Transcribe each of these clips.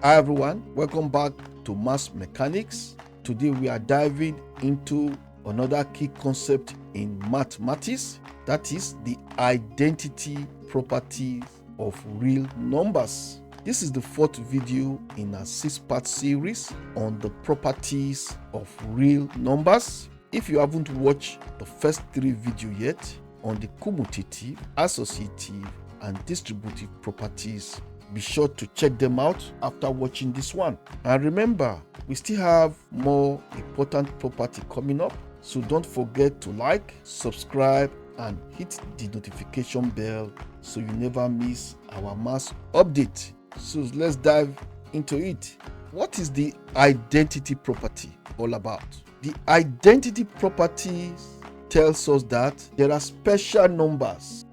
Hi everyone, welcome back to Math Mechanics. Today we are diving into another key concept in mathematics, that is the identity properties of real numbers. This is the fourth video in a 6-part series on the properties of real numbers. If you haven't watched the first 3 videos yet on the commutative, associative, and distributive properties, be sure to check them out after watching this one. And remember, we still have more important property coming up, so don't forget to like, subscribe, and hit the notification bell so you never miss our mass update. So let's dive into it. What is the identity property all about? The identity property tells us that there are special numbers.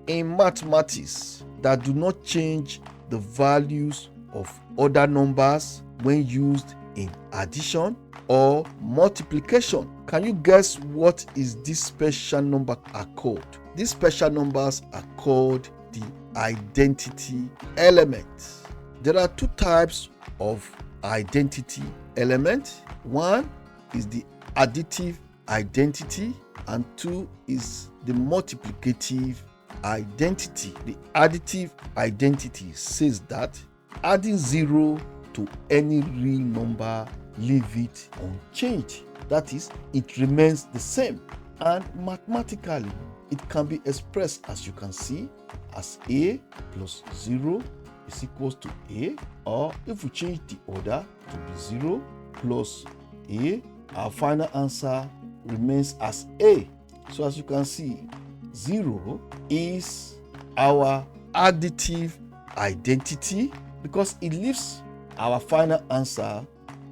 In mathematics that do not change the values of other numbers when used in addition or multiplication. Can you guess what is this special number are called? These special numbers are called the identity elements. There are 2 types of identity element. One is the additive identity and 2 is the multiplicative identity. The additive identity says that adding 0 to any real number leave it unchanged. That is, it remains the same. And mathematically, it can be expressed, as you can see, as a plus 0 is equals to a, or if we change the order to be 0 plus a, our final answer remains as a. So as you can see, 0 is our additive identity because it leaves our final answer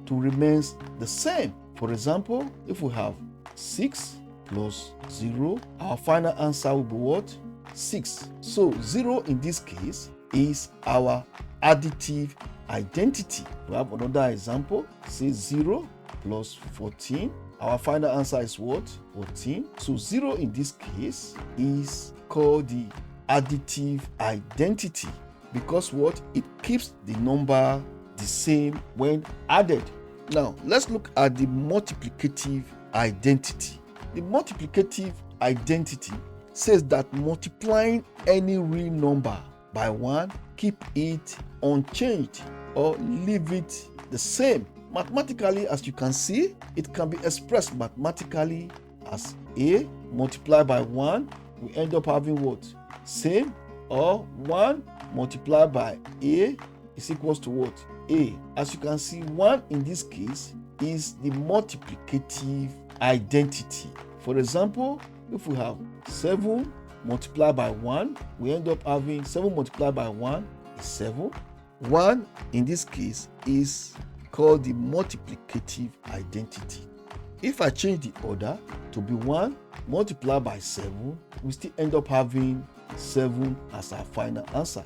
to remain the same. For example, if we have 6 plus 0, our final answer will be what? 6. So 0 in this case is our additive identity. We have another example. Say 0 plus 14. Our final answer is what? 14. So 0 in this case is called the additive identity because what? It keeps the number the same when added. Now, let's look at the multiplicative identity. The multiplicative identity says that multiplying any real number by 1, keep it unchanged or leave it the same. Mathematically, as you can see, it can be expressed mathematically as a multiplied by 1. We end up having what? Same, or 1 multiplied by a is equals to what? A. As you can see, 1 in this case is the multiplicative identity. For example, if we have 7 multiplied by 1, we end up having 7 multiplied by 1 is 7. 1 in this case is called the multiplicative identity. If I change the order to be 1 multiplied by 7, we still end up having 7 as our final answer.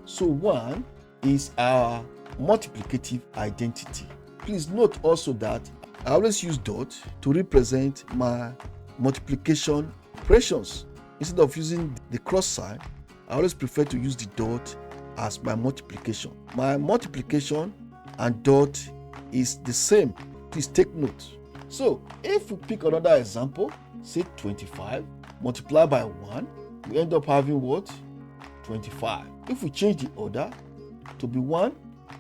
So 1 is our multiplicative identity. Please note also that I always use dot to represent my multiplication operations. Instead of using the cross sign, I always prefer to use the dot as my multiplication. My multiplication and dot is the same. Please take note. So if we pick another example, say 25 multiplied by 1, we end up having what? 25. If we change the order to be 1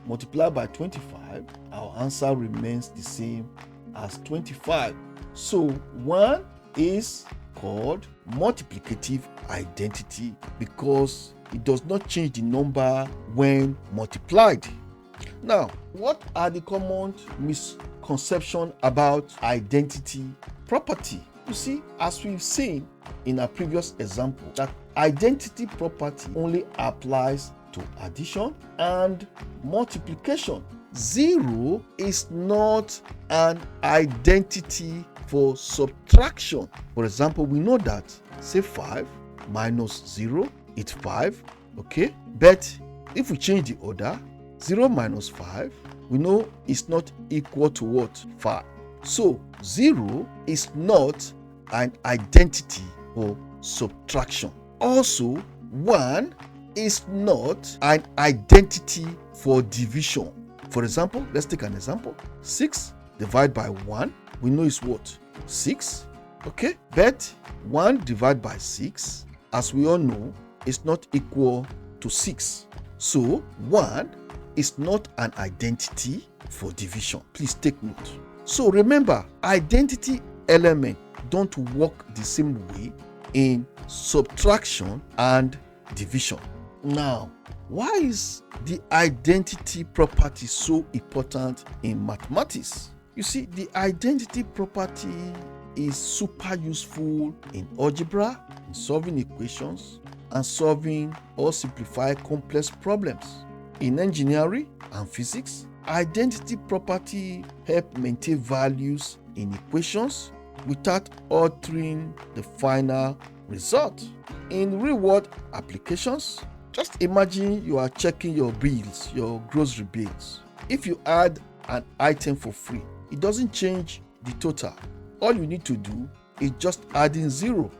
multiplied by 25, our answer remains the same as 25. So 1 is called multiplicative identity because it does not change the number when multiplied. Now, what are the common misconceptions about identity property? You see, as we've seen in our previous example, that identity property only applies to addition and multiplication. 0 is not an identity for subtraction. For example, we know that, say 5 minus 0 is 5, okay? But if we change the order, 0 minus 5, we know it's not equal to what? 5. So 0 is not an identity for subtraction. Also, 1 is not an identity for division. For example, let's take an example. 6 divided by 1, we know is what? 6. Okay, but 1 divided by 6, as we all know, is not equal to 6. So 1 is not an identity for division. Please take note. So remember, identity elements don't work the same way in subtraction and division. Now, why is the identity property so important in mathematics? You see, the identity property is super useful in algebra, in solving equations, and solving or simplify complex problems. In engineering and physics, identity property help maintain values in equations without altering the final result. In real-world applications, just imagine you are checking your bills, your grocery bills. If you add an item for free, it doesn't change the total. All you need to do is just adding 0.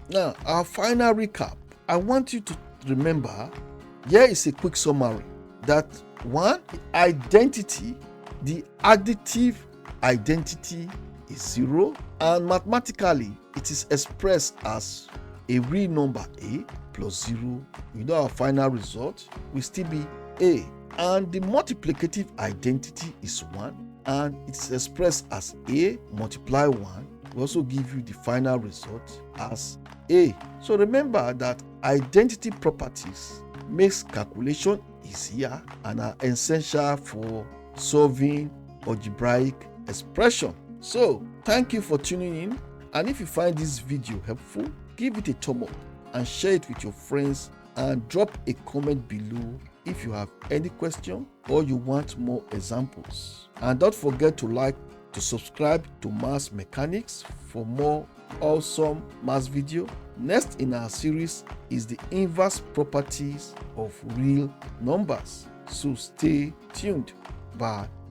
Now, our final recap. I want you to remember, here is a quick summary that 1, identity, the additive identity is 0, and mathematically it is expressed as a real number a plus 0. We know our final result will still be a. And the multiplicative identity is 1, and it's expressed as a multiply 1. We also give you the final result as a. So remember that identity properties makes calculation easier and are essential for solving algebraic expression. So thank you for tuning in, and if you find this video helpful, give it a thumb up and share it with your friends, and drop a comment below if you have any question or you want more examples. And don't forget to subscribe to Maths Mechanics for more awesome maths video. Next in our series is the inverse properties of real numbers. So stay tuned. Bye.